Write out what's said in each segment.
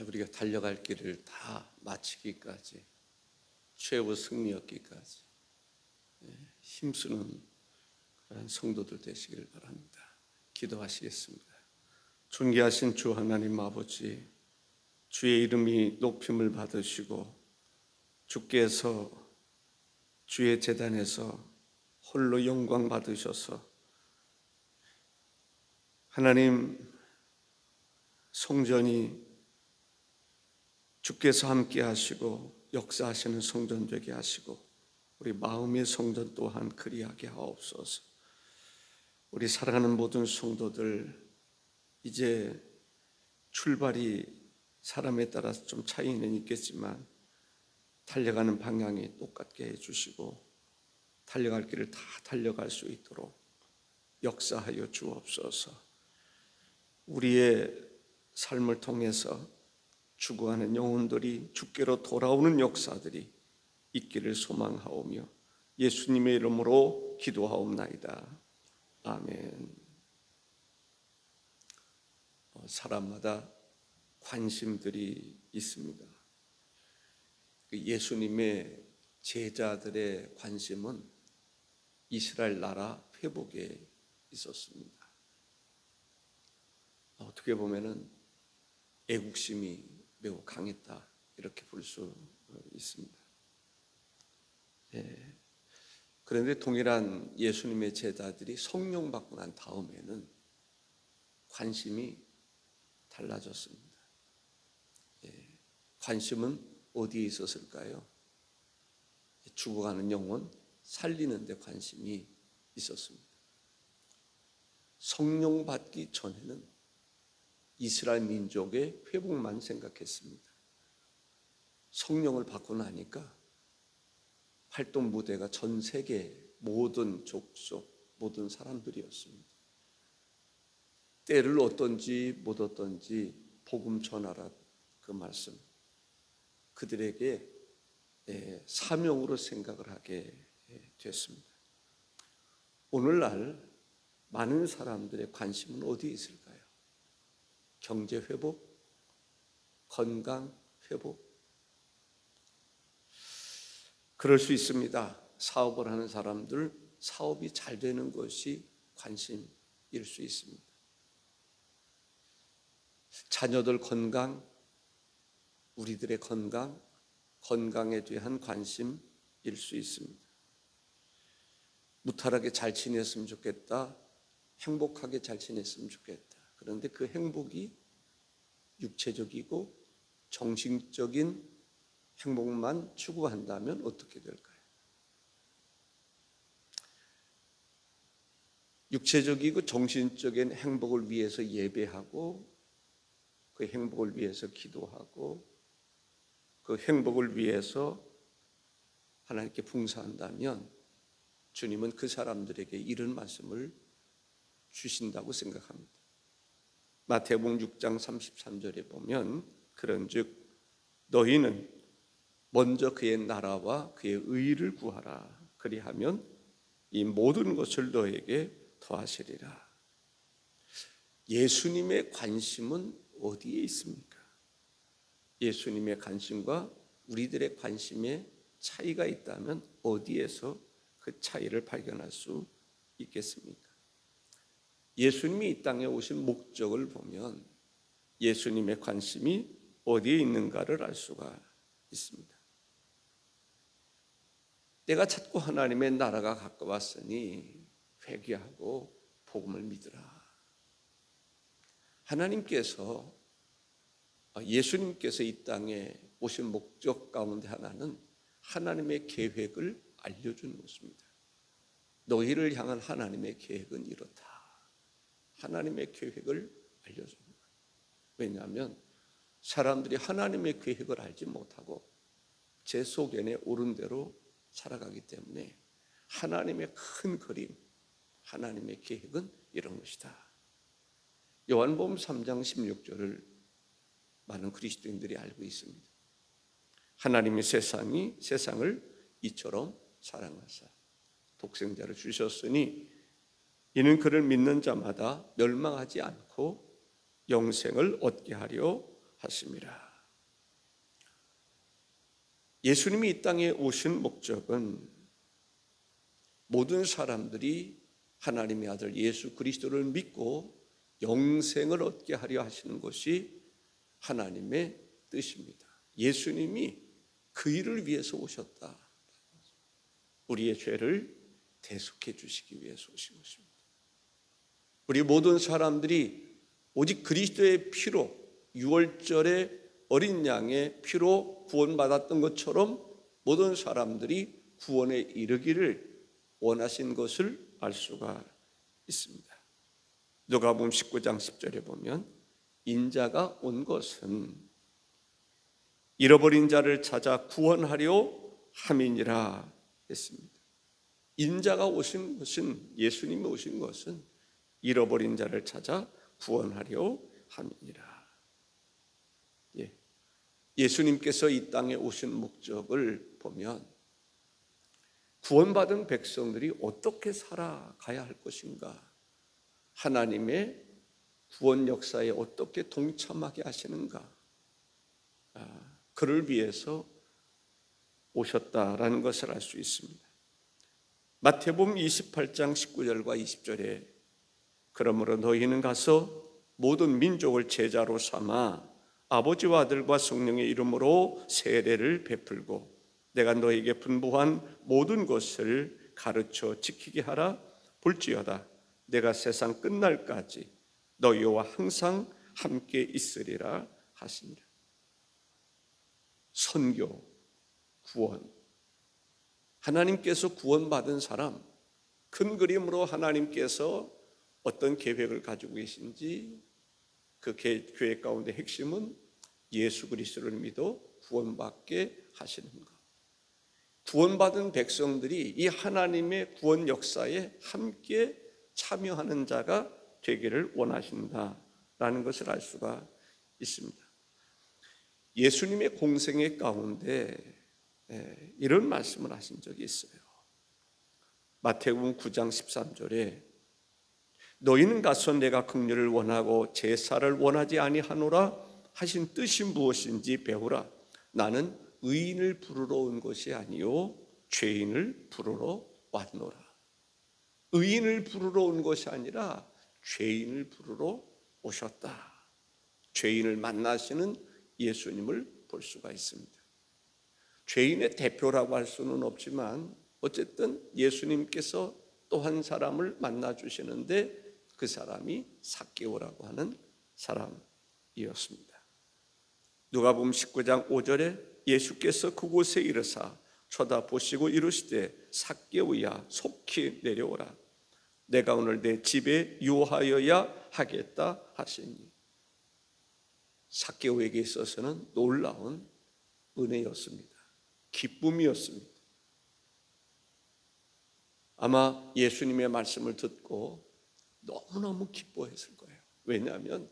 우리가 달려갈 길을 다 마치기까지, 최후 승리 얻기까지 힘쓰는 그런 성도들 되시길 바랍니다. 기도하시겠습니다. 존귀하신 주 하나님 아버지, 주의 이름이 높임을 받으시고 주께서 주의 제단에서 홀로 영광 받으셔서 하나님 성전이 주께서 함께 하시고 역사하시는 성전 되게 하시고 우리 마음의 성전 또한 그리하게 하옵소서. 우리 사랑하는 모든 성도들, 이제 출발이 사람에 따라서 좀 차이는 있겠지만 달려가는 방향이 똑같게 해주시고 달려갈 길을 다 달려갈 수 있도록 역사하여 주옵소서. 우리의 삶을 통해서 죽어가는 영혼들이 주께로 돌아오는 역사들이 있기를 소망하오며 예수님의 이름으로 기도하옵나이다. 아멘. 사람마다 관심들이 있습니다. 예수님의 제자들의 관심은 이스라엘 나라 회복에 있었습니다. 어떻게 보면은 애국심이 매우 강했다, 이렇게 볼 수 있습니다. 그런데 동일한 예수님의 제자들이 성령 받고 난 다음에는 관심이 달라졌습니다. 관심은 어디에 있었을까요? 죽어가는 영혼 살리는 데 관심이 있었습니다. 성령 받기 전에는 이스라엘 민족의 회복만 생각했습니다. 성령을 받고 나니까 활동 무대가 전 세계 모든 족속, 모든 사람들이었습니다. 때를 얻든지 못 얻든지 복음 전하라, 그 말씀 그들에게 사명으로 생각을 하게 됐습니다. 오늘날 많은 사람들의 관심은 어디에 있을까요? 경제 회복, 건강 회복. 그럴 수 있습니다. 사업을 하는 사람들, 사업이 잘 되는 것이 관심일 수 있습니다. 자녀들 건강, 우리들의 건강, 건강에 대한 관심일 수 있습니다. 무탈하게 잘 지냈으면 좋겠다, 행복하게 잘 지냈으면 좋겠다. 그런데 그 행복이 육체적이고 정신적인 행복만 추구한다면 어떻게 될까요? 육체적이고 정신적인 행복을 위해서 예배하고 그 행복을 위해서 기도하고 그 행복을 위해서 하나님께 봉사한다면 주님은 그 사람들에게 이런 말씀을 주신다고 생각합니다. 마태복음 6장 33절에 보면 그런즉 너희는 먼저 그의 나라와 그의 의를 구하라. 그리하면 이 모든 것을 너에게 더하시리라. 예수님의 관심은 어디에 있습니까? 예수님의 관심과 우리들의 관심에 차이가 있다면 어디에서 그 차이를 발견할 수 있겠습니까? 예수님이 이 땅에 오신 목적을 보면 예수님의 관심이 어디에 있는가를 알 수가 있습니다. 내가 찾고 하나님의 나라가 가까웠으니 회개하고 복음을 믿으라. 하나님께서, 예수님께서 이 땅에 오신 목적 가운데 하나는 하나님의 계획을 알려주는 것입니다. 너희를 향한 하나님의 계획은 이렇다. 하나님의 계획을 알려줍니다. 왜냐하면 사람들이 하나님의 계획을 알지 못하고 제 속견에 옳은 대로 살아가기 때문에 하나님의 큰 그림, 하나님의 계획은 이런 것이다. 요한복음 3장 16절을 많은 그리스도인들이 알고 있습니다. 하나님의 세상을 이처럼 사랑하사 독생자를 주셨으니 이는 그를 믿는 자마다 멸망하지 않고 영생을 얻게 하려 하심이라. 예수님이 이 땅에 오신 목적은 모든 사람들이 하나님의 아들 예수 그리스도를 믿고 영생을 얻게 하려 하시는 것이 하나님의 뜻입니다. 예수님이 그 일을 위해서 오셨다. 우리의 죄를 대속해 주시기 위해서 오신 것입니다. 우리 모든 사람들이 오직 그리스도의 피로, 유월절의 어린 양의 피로 구원받았던 것처럼 모든 사람들이 구원에 이르기를 원하신 것을 알 수가 있습니다. 누가복음 19장 10절에 보면 인자가 온 것은 잃어버린 자를 찾아 구원하려 함이니라 했습니다. 인자가 오신 것은, 예수님이 오신 것은 잃어버린 자를 찾아 구원하려 함이니라. 예수님께서 이 땅에 오신 목적을 보면 구원받은 백성들이 어떻게 살아가야 할 것인가, 하나님의 구원 역사에 어떻게 동참하게 하시는가, 그를 위해서 오셨다라는 것을 알 수 있습니다. 마태복음 28장 19절과 20절에 그러므로 너희는 가서 모든 민족을 제자로 삼아 아버지와 아들과 성령의 이름으로 세례를 베풀고 내가 너에게 분부한 모든 것을 가르쳐 지키게 하라. 볼지어다 내가 세상 끝날까지 너희와 항상 함께 있으리라 하시니라. 선교, 구원, 하나님께서 구원받은 사람, 큰 그림으로 하나님께서 어떤 계획을 가지고 계신지, 그 계획 가운데 핵심은 예수 그리스도를 믿어 구원받게 하시는 것. 구원받은 백성들이 이 하나님의 구원 역사에 함께 참여하는 자가 되기를 원하신다라는 것을 알 수가 있습니다. 예수님의 공생애 가운데 이런 말씀을 하신 적이 있어요. 마태복음 9장 13절에 너희는 가서 내가 긍휼을 원하고 제사를 원하지 아니하노라 하신 뜻이 무엇인지 배우라. 나는 의인을 부르러 온 것이 아니요 죄인을 부르러 왔노라. 의인을 부르러 온 것이 아니라 죄인을 부르러 오셨다. 죄인을 만나시는 예수님을 볼 수가 있습니다. 죄인의 대표라고 할 수는 없지만 어쨌든 예수님께서 또 한 사람을 만나 주시는데 그 사람이 삭개오라고 하는 사람이었습니다. 누가복음 19장 5절에 예수께서 그곳에 이르사 쳐다보시고 이르시되 삭개오야 속히 내려오라. 내가 오늘 내 집에 유하여야 하겠다 하시니, 삭개오에게 있어서는 놀라운 은혜였습니다. 기쁨이었습니다. 아마 예수님의 말씀을 듣고 너무너무 기뻐했을 거예요. 왜냐하면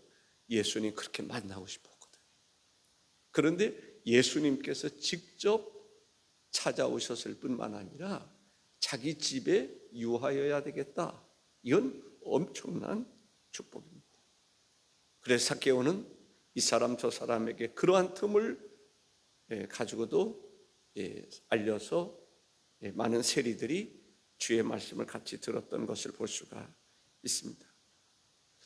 예수님 그렇게 만나고 싶었거든요. 그런데 예수님께서 직접 찾아오셨을 뿐만 아니라 자기 집에 유하여야 되겠다. 이건 엄청난 축복입니다. 그래서 삭개오는 이 사람 저 사람에게 그러한 틈을 가지고도 알려서 많은 세리들이 주의 말씀을 같이 들었던 것을 볼 수가 있습니다.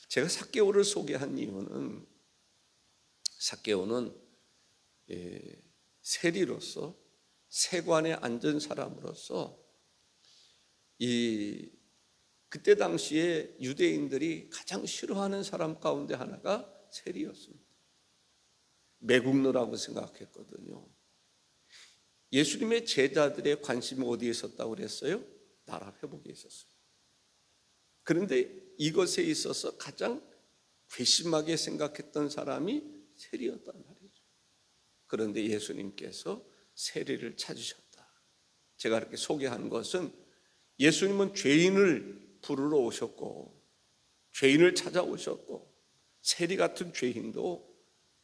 제가 삭개오를 소개한 이유는 삭개오는 세리로서 세관에 앉은 사람으로서 그때 당시에 유대인들이 가장 싫어하는 사람 가운데 하나가 세리였습니다. 매국노라고 생각했거든요. 예수님의 제자들의 관심이 어디에 있었다고 그랬어요? 나라 회복에 있었어요. 그런데 이것에 있어서 가장 괘씸하게 생각했던 사람이 세리였단 말이죠. 그런데 예수님께서 세리를 찾으셨다. 제가 이렇게 소개한 것은 예수님은 죄인을 부르러 오셨고 죄인을 찾아오셨고 세리 같은 죄인도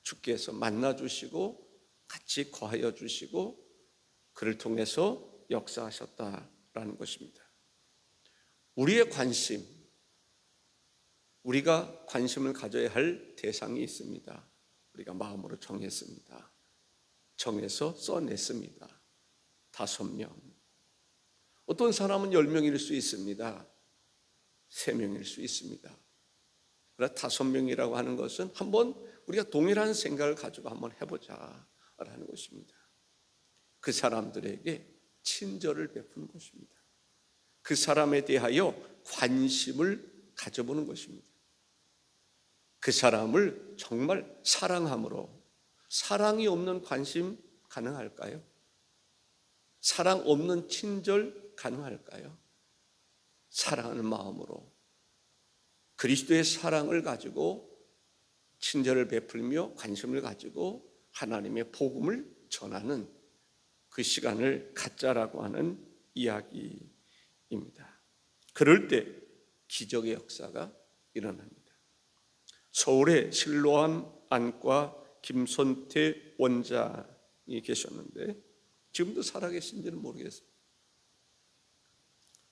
주께서 만나주시고 같이 거하여 주시고 그를 통해서 역사하셨다라는 것입니다. 우리의 관심, 우리가 관심을 가져야 할 대상이 있습니다. 우리가 마음으로 정했습니다. 정해서 써냈습니다. 5명. 어떤 사람은 10명일 수 있습니다. 3명일 수 있습니다. 그러나 5명이라고 하는 것은 한번 우리가 동일한 생각을 가지고 한번 해보자라는 것입니다. 그 사람들에게 친절을 베푸는 것입니다. 그 사람에 대하여 관심을 가져보는 것입니다. 그 사람을 정말 사랑함으로, 사랑이 없는 관심 가능할까요? 사랑 없는 친절 가능할까요? 사랑하는 마음으로 그리스도의 사랑을 가지고 친절을 베풀며 관심을 가지고 하나님의 복음을 전하는 그 시간을 갖자라고 하는 이야기입니다. 그럴 때 기적의 역사가 일어납니다. 서울의 실로암 안과 김선태 원장이 계셨는데 지금도 살아계신지는 모르겠어요.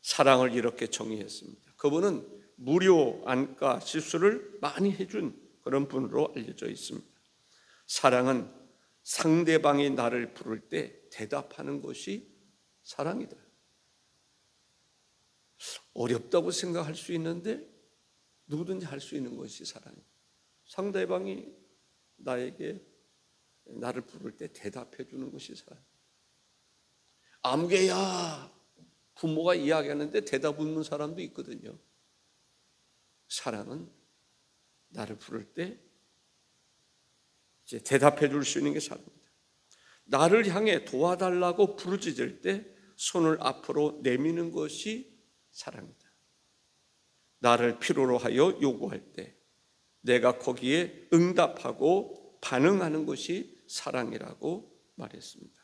사랑을 이렇게 정의했습니다. 그분은 무료 안과 시술을 많이 해준 그런 분으로 알려져 있습니다. 사랑은 상대방이 나를 부를 때 대답하는 것이 사랑이다. 어렵다고 생각할 수 있는데 누구든지 할 수 있는 것이 사랑입니다. 상대방이 나를 부를 때 대답해 주는 것이 사랑. 아무개야 부모가 이야기하는데 대답 없는 사람도 있거든요. 사랑은 나를 부를 때 이제 대답해 줄 수 있는 게 사랑입니다. 나를 향해 도와달라고 부르짖을 때 손을 앞으로 내미는 것이 사랑이다. 나를 필요로 하여 요구할 때 내가 거기에 응답하고 반응하는 것이 사랑이라고 말했습니다.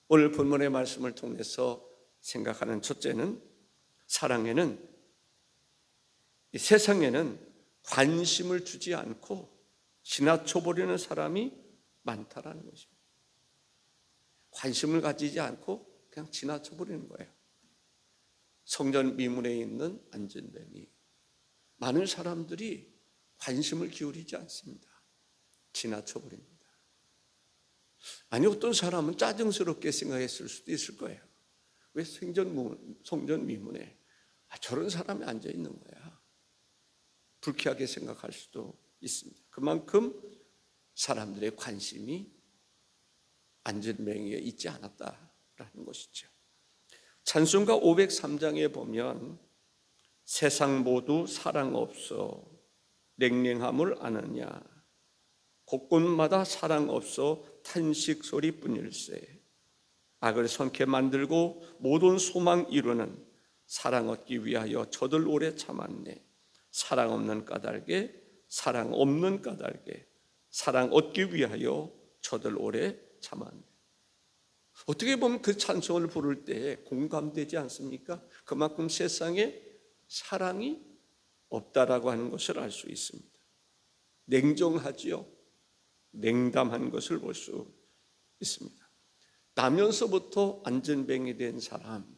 오늘 본문의 말씀을 통해서 생각하는 첫째는 사랑에는 이 세상에는 관심을 주지 않고 지나쳐버리는 사람이 많다라는 것입니다. 관심을 가지지 않고 그냥 지나쳐버리는 거예요. 성전 미문에 있는 안전뱅이, 많은 사람들이 관심을 기울이지 않습니다. 지나쳐버립니다. 아니 어떤 사람은 짜증스럽게 생각했을 수도 있을 거예요. 왜 성전 미문에 저런 사람이 앉아있는 거야. 불쾌하게 생각할 수도 있습니다. 그만큼 사람들의 관심이 안전뱅이에 있지 않았다라는 것이죠. 찬송가 503장에 보면 세상 모두 사랑 없어 냉랭함을 아느냐 곳곳마다 사랑 없어 탄식 소리뿐일세 악을 선케 만들고 모든 소망 이루는 사랑 얻기 위하여 저들 오래 참았네. 사랑 없는 까닭에 사랑 없는 까닭에 사랑 얻기 위하여 저들 오래 참았네. 어떻게 보면 그 찬송을 부를 때 공감되지 않습니까? 그만큼 세상에 사랑이 없다라고 하는 것을 알 수 있습니다. 냉정하지요. 냉담한 것을 볼 수 있습니다. 나면서부터 안전뱅이 된 사람,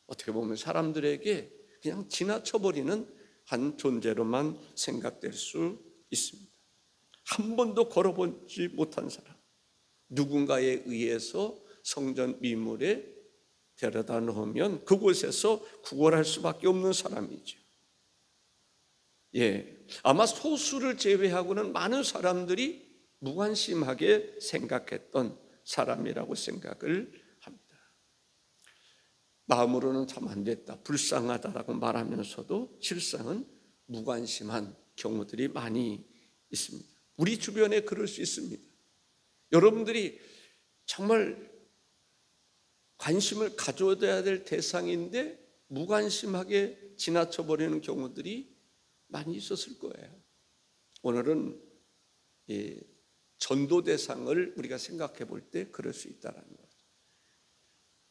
어떻게 보면 사람들에게 그냥 지나쳐버리는 한 존재로만 생각될 수 있습니다. 한 번도 걸어보지 못한 사람, 누군가에 의해서 성전 미물에 데려다 놓으면 그곳에서 구걸할 수밖에 없는 사람이죠. 아마 소수를 제외하고는 많은 사람들이 무관심하게 생각했던 사람이라고 생각을 합니다. 마음으로는 참 안 됐다, 불쌍하다라고 말하면서도 실상은 무관심한 경우들이 많이 있습니다. 우리 주변에 그럴 수 있습니다. 여러분들이 정말 관심을 가져야 될 대상인데 무관심하게 지나쳐버리는 경우들이 많이 있었을 거예요. 오늘은 전도 대상을 우리가 생각해 볼 때 그럴 수 있다는 거죠.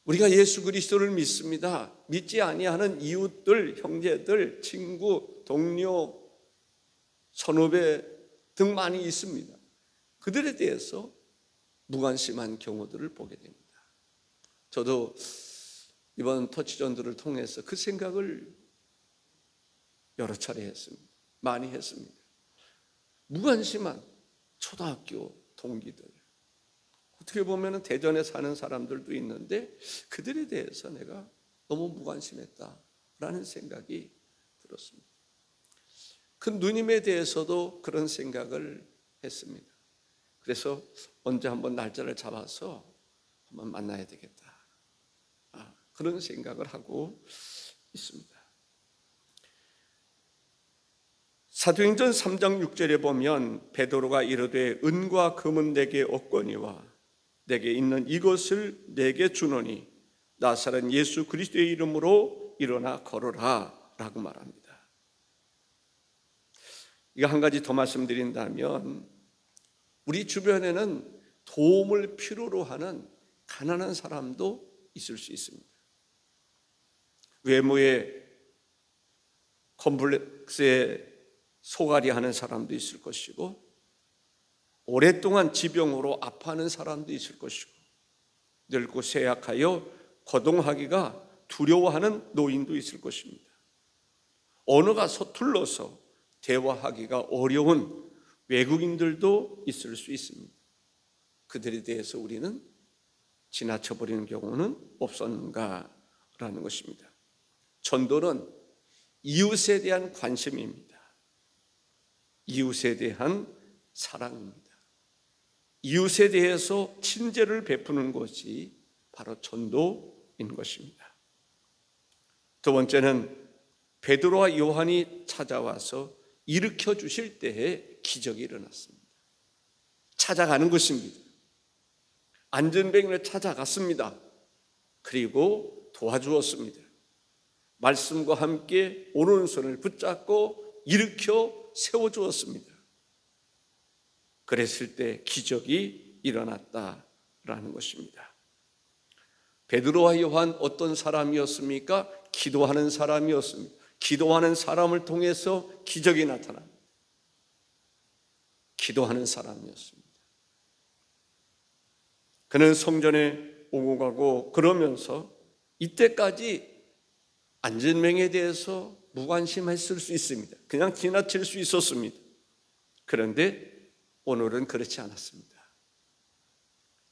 우리가 예수 그리스도를 믿습니다. 믿지 아니하는 이웃들, 형제들, 친구, 동료, 선후배 등 많이 있습니다. 그들에 대해서 무관심한 경우들을 보게 됩니다. 저도 이번 터치전도를 통해서 그 생각을 여러 차례 했습니다. 많이 했습니다. 무관심한 초등학교 동기들, 어떻게 보면 대전에 사는 사람들도 있는데 그들에 대해서 내가 너무 무관심했다라는 생각이 들었습니다. 그 누님에 대해서도 그런 생각을 했습니다. 그래서 언제 한번 날짜를 잡아서 한번 만나야 되겠다. 그런 생각을 하고 있습니다. 사도행전 3장 6절에 보면 베드로가 이르되 은과 금은 내게 없거니와 내게 있는 이것을 내게 주노니 나사렛 예수 그리스도의 이름으로 일어나 걸어라 라고 말합니다. 이거 한 가지 더 말씀드린다면 우리 주변에는 도움을 필요로 하는 가난한 사람도 있을 수 있습니다. 외모에 컴플렉스에 소갈이 하는 사람도 있을 것이고 오랫동안 지병으로 아파하는 사람도 있을 것이고 늙고 쇠약하여 거동하기가 두려워하는 노인도 있을 것입니다. 언어가 서툴러서 대화하기가 어려운 외국인들도 있을 수 있습니다. 그들에 대해서 우리는 지나쳐버리는 경우는 없었는가라는 것입니다. 전도는 이웃에 대한 관심입니다. 이웃에 대한 사랑입니다. 이웃에 대해서 친절을 베푸는 것이 바로 전도인 것입니다. 두 번째는 베드로와 요한이 찾아와서 일으켜 주실 때에 기적이 일어났습니다. 찾아가는 것입니다. 안전뱅이를 찾아갔습니다. 그리고 도와주었습니다. 말씀과 함께 오른손을 붙잡고 일으켜 세워주었습니다. 그랬을 때 기적이 일어났다라는 것입니다. 베드로와 요한 어떤 사람이었습니까? 기도하는 사람이었습니다. 기도하는 사람을 통해서 기적이 나타납니다. 기도하는 사람이었습니다. 그는 성전에 오고 가고 그러면서 이때까지 안전병에 대해서 무관심했을 수 있습니다. 그냥 지나칠 수 있었습니다. 그런데 오늘은 그렇지 않았습니다.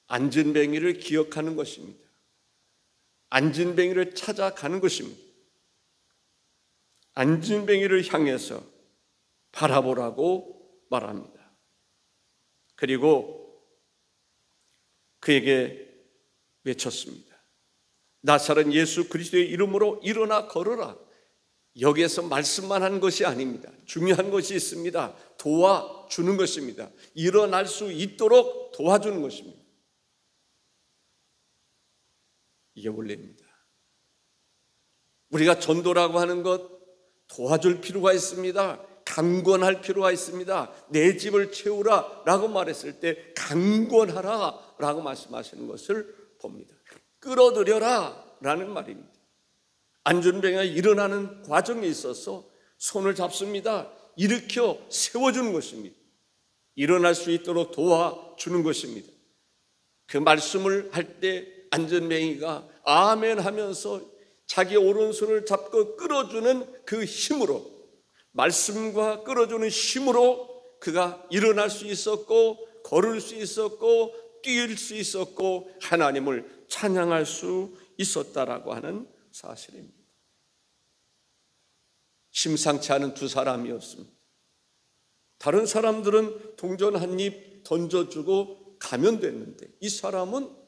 안전뱅이를 기억하는 것입니다. 안전뱅이를 찾아가는 것입니다. 안전뱅이를 향해서 바라보라고 말합니다. 그리고 그에게 외쳤습니다. 나사렛 예수 그리스도의 이름으로 일어나 걸어라. 여기에서 말씀만 한 것이 아닙니다. 중요한 것이 있습니다. 도와주는 것입니다. 일어날 수 있도록 도와주는 것입니다. 이게 원리입니다. 우리가 전도라고 하는 것 도와줄 필요가 있습니다. 강권할 필요가 있습니다. 내 집을 채우라 라고 말했을 때 강권하라 라고 말씀하시는 것을 봅니다. 끌어들여라 라는 말입니다. 안전병이 일어나는 과정에 있어서 손을 잡습니다. 일으켜 세워주는 것입니다. 일어날 수 있도록 도와주는 것입니다. 그 말씀을 할 때 안전뱅이가 아멘 하면서 자기 오른손을 잡고 끌어주는 그 힘으로, 말씀과 끌어주는 힘으로 그가 일어날 수 있었고 걸을 수 있었고 뛸 수 있었고 하나님을 찬양할 수 있었다라고 하는 사실입니다. 심상치 않은 두 사람이었습니다. 다른 사람들은 동전 한 입 던져주고 가면 됐는데 이 사람은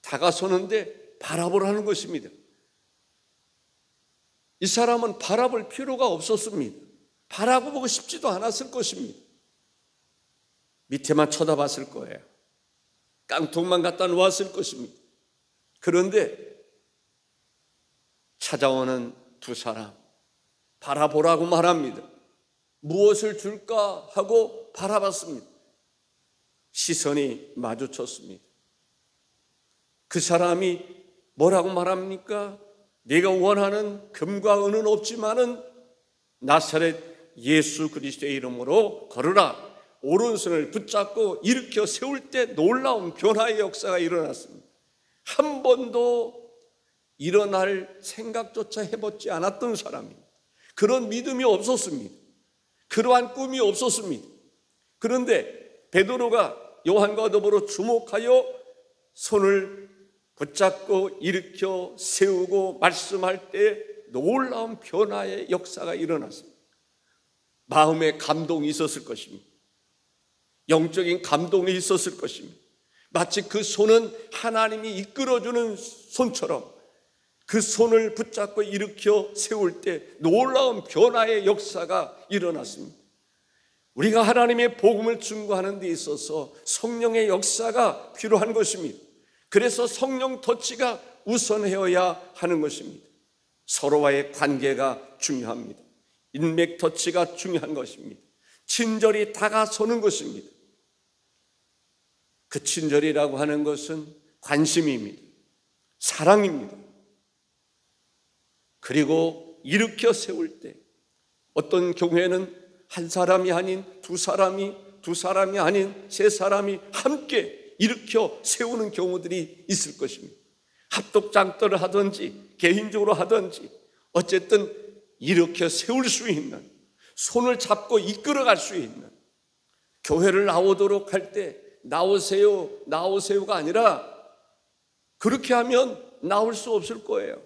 다가서는데 바라보라는 것입니다. 이 사람은 바라볼 필요가 없었습니다. 바라보고 싶지도 않았을 것입니다. 밑에만 쳐다봤을 거예요. 깡통만 갖다 놓았을 것입니다. 그런데 찾아오는 두 사람 바라보라고 말합니다. 무엇을 줄까 하고 바라봤습니다. 시선이 마주쳤습니다. 그 사람이 뭐라고 말합니까? 내가 원하는 금과 은은 없지만은 나사렛 예수 그리스도의 이름으로 걸으라. 오른손을 붙잡고 일으켜 세울 때 놀라운 변화의 역사가 일어났습니다. 한 번도 일어날 생각조차 해보지 않았던 사람입니다. 그런 믿음이 없었습니다. 그러한 꿈이 없었습니다. 그런데 베드로가 요한과 더불어 주목하여 손을 붙잡고 일으켜 세우고 말씀할 때 놀라운 변화의 역사가 일어났습니다. 마음에 감동이 있었을 것입니다. 영적인 감동이 있었을 것입니다. 마치 그 손은 하나님이 이끌어주는 손처럼 그 손을 붙잡고 일으켜 세울 때 놀라운 변화의 역사가 일어났습니다. 우리가 하나님의 복음을 증거하는 데 있어서 성령의 역사가 필요한 것입니다. 그래서 성령 터치가 우선되어야 하는 것입니다. 서로와의 관계가 중요합니다. 인맥 터치가 중요한 것입니다. 친절히 다가서는 것입니다. 그 친절이라고 하는 것은 관심입니다. 사랑입니다. 그리고 일으켜 세울 때 어떤 경우에는 한 사람이 아닌 두 사람이 아닌 세 사람이 함께 일으켜 세우는 경우들이 있을 것입니다. 합독장터를 하든지 개인적으로 하든지 어쨌든 일으켜 세울 수 있는, 손을 잡고 이끌어갈 수 있는, 교회를 나오도록 할 때 나오세요, 나오세요가 아니라 그렇게 하면 나올 수 없을 거예요.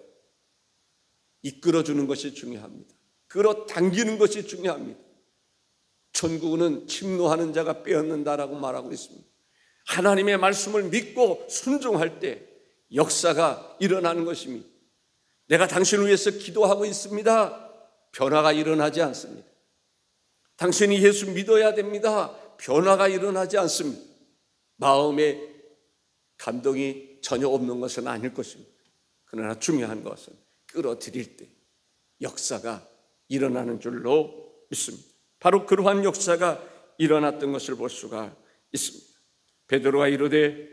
이끌어주는 것이 중요합니다. 끌어당기는 것이 중요합니다. 천국은 침노하는 자가 빼앗는다라고 말하고 있습니다. 하나님의 말씀을 믿고 순종할 때 역사가 일어나는 것입니다. 내가 당신을 위해서 기도하고 있습니다. 변화가 일어나지 않습니다. 당신이 예수 믿어야 됩니다. 변화가 일어나지 않습니다. 마음에 감동이 전혀 없는 것은 아닐 것입니다. 그러나 중요한 것은 끌어들일 때 역사가 일어나는 줄로 믿습니다. 바로 그러한 역사가 일어났던 것을 볼 수가 있습니다. 베드로가 이르되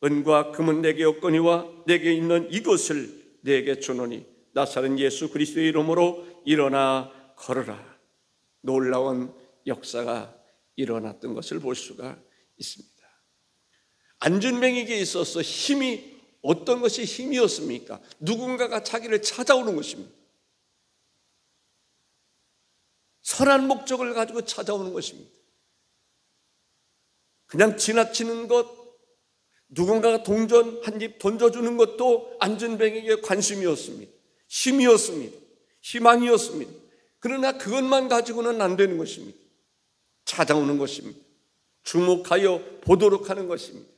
은과 금은 내게 없거니와 내게 있는 이것을 내게 주노니 나사렛 예수 그리스도의 이름으로 일어나 걸어라. 놀라운 역사가 일어났던 것을 볼 수가 있습니다. 안진뱅에게 있어서 힘이 어떤 것이 힘이었습니까? 누군가가 자기를 찾아오는 것입니다. 선한 목적을 가지고 찾아오는 것입니다. 그냥 지나치는 것, 누군가가 동전 한 입 던져주는 것도 안진뱅에게 관심이었습니다. 힘이었습니다. 희망이었습니다. 그러나 그것만 가지고는 안 되는 것입니다. 찾아오는 것입니다. 주목하여 보도록 하는 것입니다.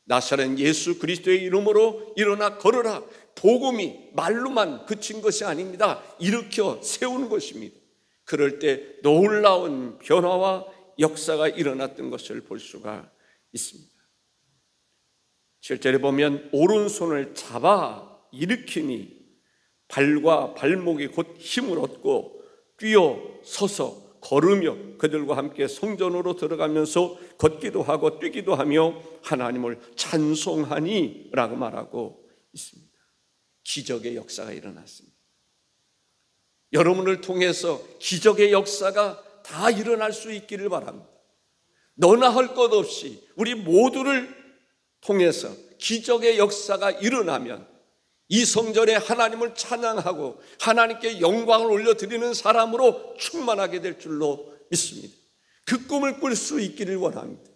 나사렛 예수 그리스도의 이름으로 일어나 걸어라. 복음이 말로만 그친 것이 아닙니다. 일으켜 세우는 것입니다. 그럴 때 놀라운 변화와 역사가 일어났던 것을 볼 수가 있습니다. 실제로 보면 오른손을 잡아 일으키니 발과 발목이 곧 힘을 얻고 뛰어 서서 걸으며 그들과 함께 성전으로 들어가면서 걷기도 하고 뛰기도 하며 하나님을 찬송하니 라고 말하고 있습니다. 기적의 역사가 일어났습니다. 여러분을 통해서 기적의 역사가 다 일어날 수 있기를 바랍니다. 너나 할 것 없이 우리 모두를 통해서 기적의 역사가 일어나면 이 성전에 하나님을 찬양하고 하나님께 영광을 올려드리는 사람으로 충만하게 될 줄로 믿습니다. 그 꿈을 꿀 수 있기를 원합니다.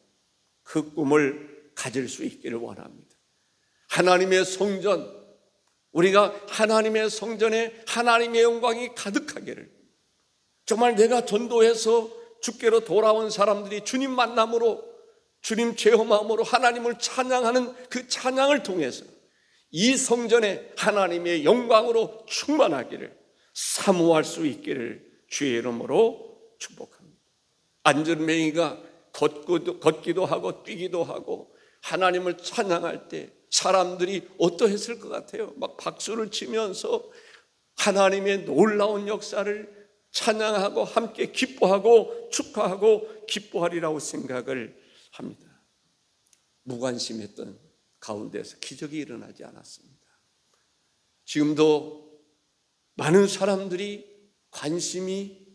그 꿈을 가질 수 있기를 원합니다. 하나님의 성전, 우리가 하나님의 성전에 하나님의 영광이 가득하기를, 정말 내가 전도해서 주께로 돌아온 사람들이 주님 만남으로, 주님 체험함으로 하나님을 찬양하는 그 찬양을 통해서 이 성전에 하나님의 영광으로 충만하기를, 사모할 수 있기를 주의 이름으로 축복합니다. 안전뱅이가 걷기도 하고 뛰기도 하고 하나님을 찬양할 때 사람들이 어떠했을 것 같아요? 막 박수를 치면서 하나님의 놀라운 역사를 찬양하고 함께 기뻐하고 축하하고 기뻐하리라고 생각을 합니다. 무관심했던 가운데서 기적이 일어나지 않았습니다. 지금도 많은 사람들이 관심이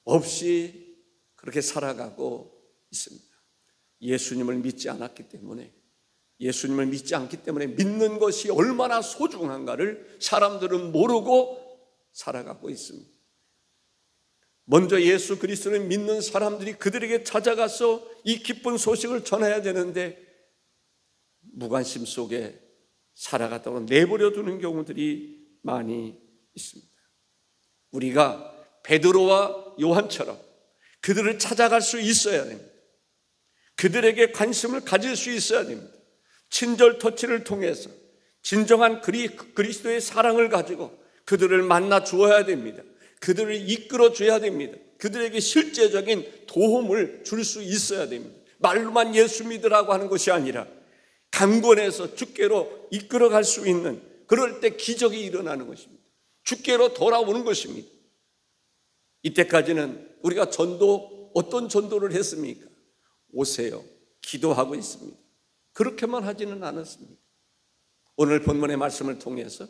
없이 그렇게 살아가고 있습니다. 예수님을 믿지 않았기 때문에, 예수님을 믿지 않기 때문에 믿는 것이 얼마나 소중한가를 사람들은 모르고 살아가고 있습니다. 먼저 예수 그리스도를 믿는 사람들이 그들에게 찾아가서 이 기쁜 소식을 전해야 되는데 무관심 속에 살아가도록 내버려 두는 경우들이 많이 있습니다. 우리가 베드로와 요한처럼 그들을 찾아갈 수 있어야 됩니다. 그들에게 관심을 가질 수 있어야 됩니다. 친절 터치를 통해서 진정한 그리스도의 사랑을 가지고 그들을 만나 주어야 됩니다. 그들을 이끌어 줘야 됩니다. 그들에게 실제적인 도움을 줄 수 있어야 됩니다. 말로만 예수 믿으라고 하는 것이 아니라 강권해서 주께로 이끌어갈 수 있는, 그럴 때 기적이 일어나는 것입니다. 주께로 돌아오는 것입니다. 이때까지는 우리가 전도, 어떤 전도를 했습니까? 오세요, 기도하고 있습니다. 그렇게만 하지는 않았습니다. 오늘 본문의 말씀을 통해서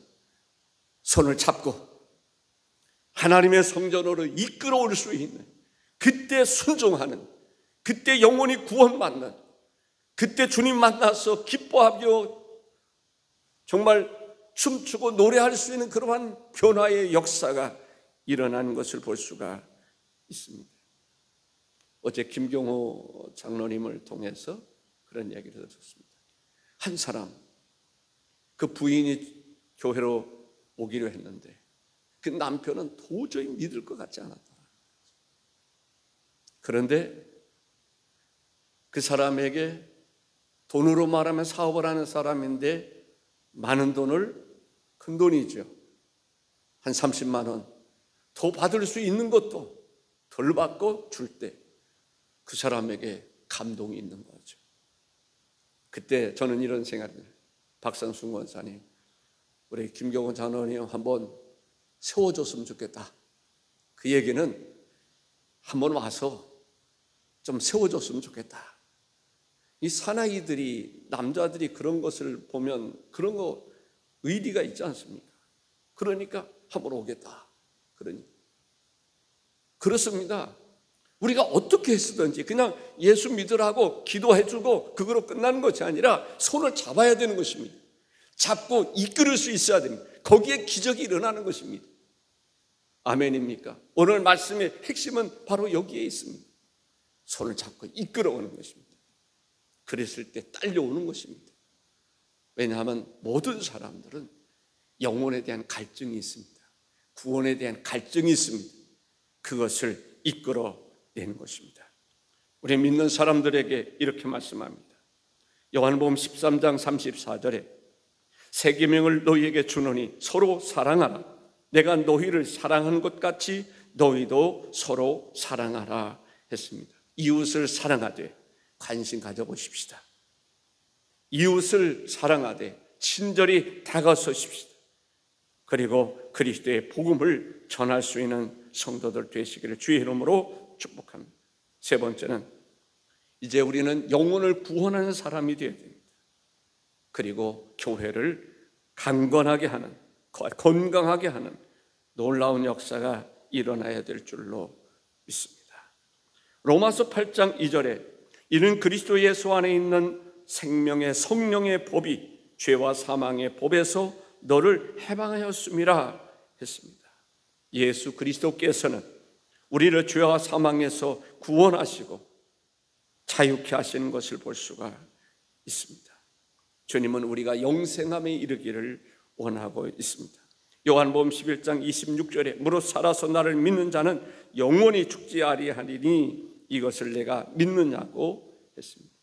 손을 잡고 하나님의 성전으로 이끌어올 수 있는, 그때 순종하는, 그때 영혼이 구원받는, 그때 주님 만나서 기뻐하며 정말 춤추고 노래할 수 있는 그러한 변화의 역사가 일어나는 것을 볼 수가 있습니다. 어제 김경호 장로님을 통해서 그런 얘기를 들었습니다. 한 사람, 그 부인이 교회로 오기로 했는데 그 남편은 도저히 믿을 것 같지 않았더라. 그런데 그 사람에게 돈으로 말하면 사업을 하는 사람인데 많은 돈을, 큰 돈이죠, 한 30만 원 더 받을 수 있는 것도 덜 받고 줄 때 그 사람에게 감동이 있는 거죠. 그때 저는 이런 생각을, 박상순 권사님, 우리 김경호 장로님 한번 세워줬으면 좋겠다. 그 얘기는 한번 와서 좀 세워줬으면 좋겠다. 이 사나이들이, 남자들이 그런 것을 보면 그런 거 의리가 있지 않습니까? 그러니까 한번 오겠다. 그렇습니다. 우리가 어떻게 했든지 그냥 예수 믿으라고 기도해주고 그거로 끝나는 것이 아니라 손을 잡아야 되는 것입니다. 잡고 이끌을 수 있어야 됩니다. 거기에 기적이 일어나는 것입니다. 아멘입니까? 오늘 말씀의 핵심은 바로 여기에 있습니다. 손을 잡고 이끌어오는 것입니다. 그랬을 때 딸려오는 것입니다. 왜냐하면 모든 사람들은 영혼에 대한 갈증이 있습니다. 구원에 대한 갈증이 있습니다. 그것을 이끌어내는 것입니다. 우리 믿는 사람들에게 이렇게 말씀합니다. 요한복음 13장 34절에 새 계명을 너희에게 주노니 서로 사랑하라. 내가 너희를 사랑한 것 같이 너희도 서로 사랑하라 했습니다. 이웃을 사랑하되 관심 가져보십시다. 이웃을 사랑하되 친절히 다가서십시다. 그리고 그리스도의 복음을 전할 수 있는 성도들 되시기를 주의 이름으로 축복합니다. 세 번째는 이제 우리는 영혼을 구원하는 사람이 되어야 됩니다. 그리고 교회를 강건하게 하는, 건강하게 하는 놀라운 역사가 일어나야 될 줄로 믿습니다. 로마서 8장 2절에 이는 그리스도 예수 안에 있는 생명의 성령의 법이 죄와 사망의 법에서 너를 해방하였음이라 했습니다. 예수 그리스도께서는 우리를 죄와 사망에서 구원하시고 자유케 하시는 것을 볼 수가 있습니다. 주님은 우리가 영생함에 이르기를 원하고 있습니다. 요한복음 11장 26절에 무릇 살아서 나를 믿는 자는 영원히 죽지 아니하리니 이것을 내가 믿느냐고 했습니다.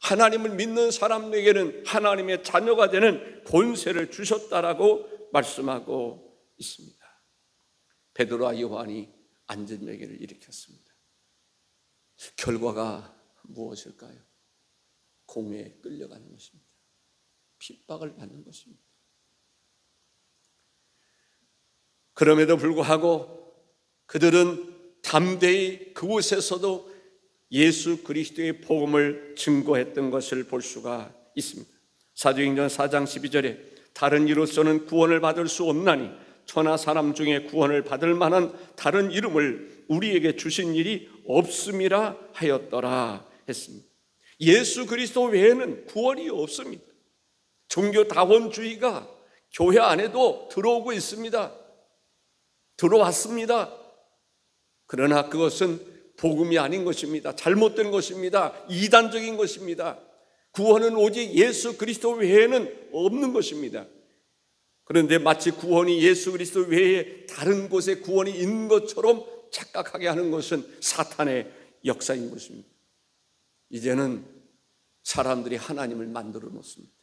하나님을 믿는 사람에게는 하나님의 자녀가 되는 권세를 주셨다라고 말씀하고 있습니다. 베드로와 요한이 안전매개를 일으켰습니다. 결과가 무엇일까요? 공회에 끌려가는 것입니다. 핍박을 받는 것입니다. 그럼에도 불구하고 그들은 담대히 그곳에서도 예수 그리스도의 복음을 증거했던 것을 볼 수가 있습니다. 사도행전 4장 12절에 다른 이로서는 구원을 받을 수 없나니 천하 사람 중에 구원을 받을 만한 다른 이름을 우리에게 주신 일이 없음이라 하였더라 했습니다. 예수 그리스도 외에는 구원이 없습니다. 종교다원주의가 교회 안에도 들어오고 있습니다. 들어왔습니다. 그러나 그것은 복음이 아닌 것입니다. 잘못된 것입니다. 이단적인 것입니다. 구원은 오직 예수 그리스도 외에는 없는 것입니다. 그런데 마치 구원이 예수 그리스도 외에 다른 곳에 구원이 있는 것처럼 착각하게 하는 것은 사탄의 역사인 것입니다. 이제는 사람들이 하나님을 만들어 놓습니다.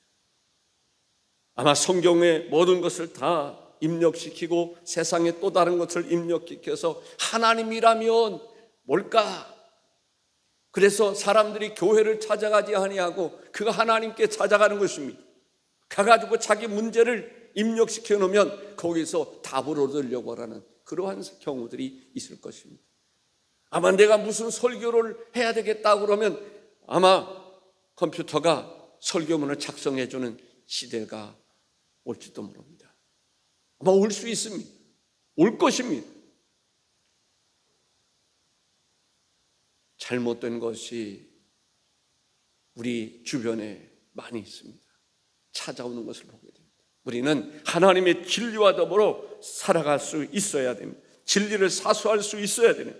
아마 성경의 모든 것을 다 입력시키고 세상에 또 다른 것을 입력시켜서 하나님이라면 뭘까? 그래서 사람들이 교회를 찾아가지 아니하고 그가 하나님께 찾아가는 것입니다. 가가지고 자기 문제를 입력시켜 놓으면 거기서 답을 얻으려고 하는 그러한 경우들이 있을 것입니다. 아마 내가 무슨 설교를 해야 되겠다 그러면 아마 컴퓨터가 설교문을 작성해 주는 시대가 올지도 모릅니다. 아마 올 수 있습니다. 올 것입니다. 잘못된 것이 우리 주변에 많이 있습니다. 찾아오는 것을 보게 됩니다. 우리는 하나님의 진리와 더불어 살아갈 수 있어야 됩니다. 진리를 사수할 수 있어야 됩니다.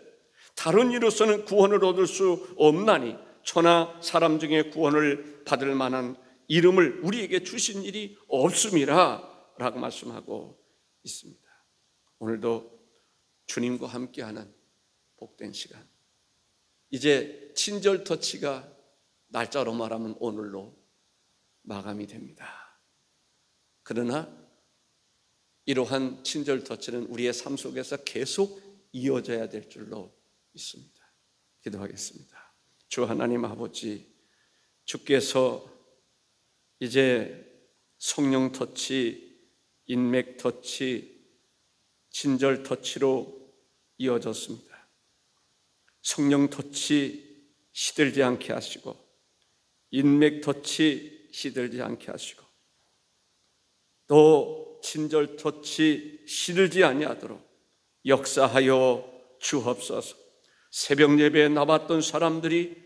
다른 이로서는 구원을 얻을 수 없나니 천하 사람 중에 구원을 받을 만한 이름을 우리에게 주신 일이 없음이라 라고 말씀하고 있습니다. 오늘도 주님과 함께하는 복된 시간, 이제 친절 터치가 날짜로 말하면 오늘로 마감이 됩니다. 그러나 이러한 친절 터치는 우리의 삶 속에서 계속 이어져야 될 줄로 믿습니다. 기도하겠습니다. 주 하나님 아버지, 주께서 이제 성령 터치, 인맥 터치, 친절 터치로 이어졌습니다. 성령 터치 시들지 않게 하시고, 인맥 터치 시들지 않게 하시고, 또 친절 터치 시들지 아니하도록 역사하여 주옵소서. 새벽 예배에 나왔던 사람들이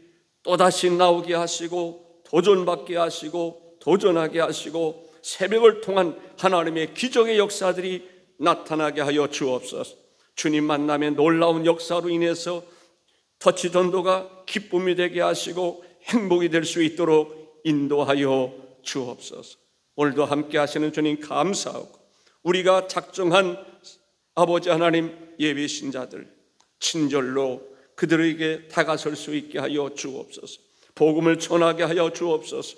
또다시 나오게 하시고, 도전받게 하시고, 도전하게 하시고, 새벽을 통한 하나님의 기적의 역사들이 나타나게 하여 주옵소서. 주님 만남의 놀라운 역사로 인해서 터치 전도가 기쁨이 되게 하시고 행복이 될 수 있도록 인도하여 주옵소서. 오늘도 함께 하시는 주님 감사하고, 우리가 작정한 아버지 하나님 예비 신자들 친절로 그들에게 다가설 수 있게 하여 주옵소서. 복음을 전하게 하여 주옵소서.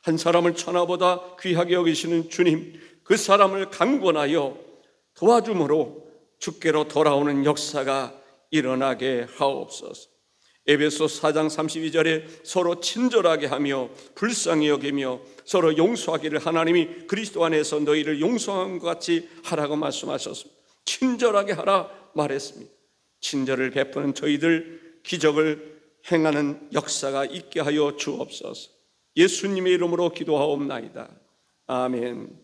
한 사람을 천하보다 귀하게 여기시는 주님, 그 사람을 강권하여 도와줌으로 주께로 돌아오는 역사가 일어나게 하옵소서. 에베소 4장 32절에 서로 친절하게 하며 불쌍히 여기며 서로 용서하기를 하나님이 그리스도 안에서 너희를 용서한 것 같이 하라고 말씀하셨습니다. 친절하게 하라 말했습니다. 친절을 베푸는 저희들 기적을 행하는 역사가 있게 하여 주옵소서. 예수님의 이름으로 기도하옵나이다. 아멘.